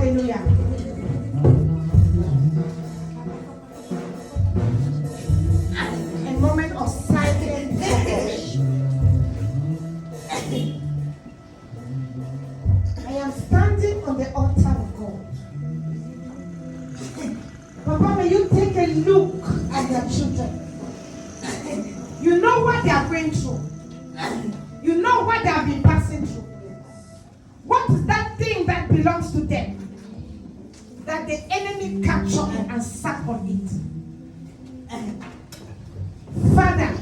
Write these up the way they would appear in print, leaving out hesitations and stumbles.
Hallelujah. A moment of silence. I am standing on the altar of God. Papa, may you take a look at your children. You know what they are going through. You know what they have been passing through. What is that thing that belongs to them that the enemy captured and sat on it? Father,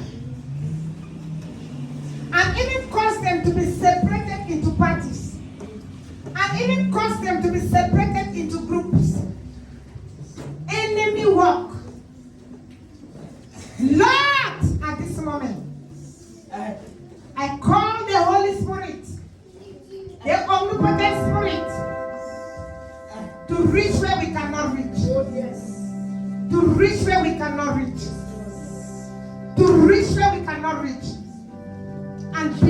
and even cause them to be separated into parties, and even cause them to be separated into groups. Enemy work. Lord, at this moment, I call the Holy Spirit, the omnipotent Spirit, to reach where we cannot reach. To reach where we cannot reach. To reach where we cannot reach. And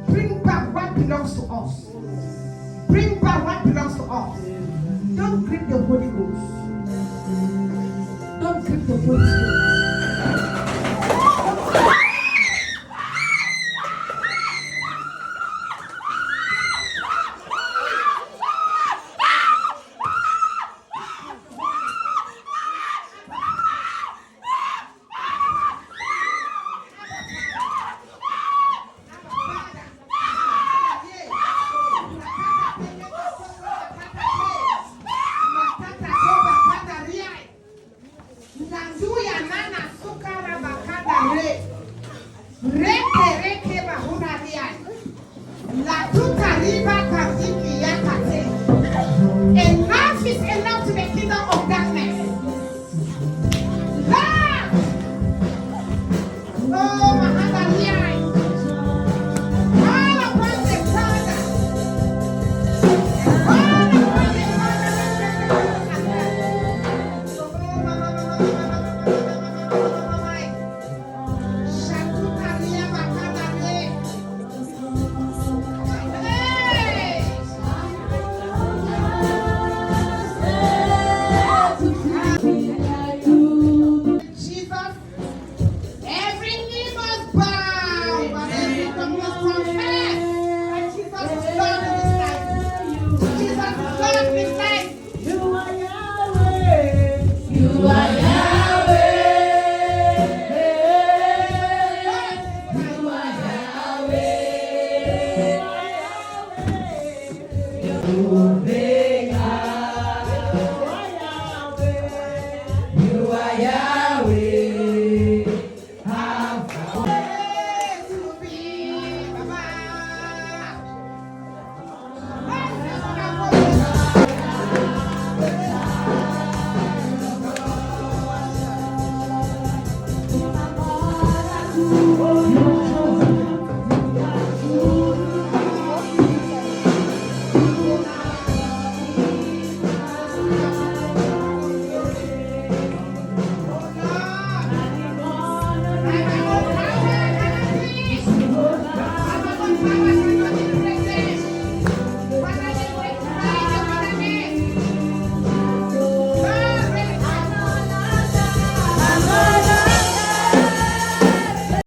bring back what belongs to us. Bring back what belongs to us. Don't grip the Holy Ghost. Don't grip the Holy Ghost. Enough is enough to the kingdom of darkness. Lord! Oh, Mahadalia! All upon the Father! All upon the You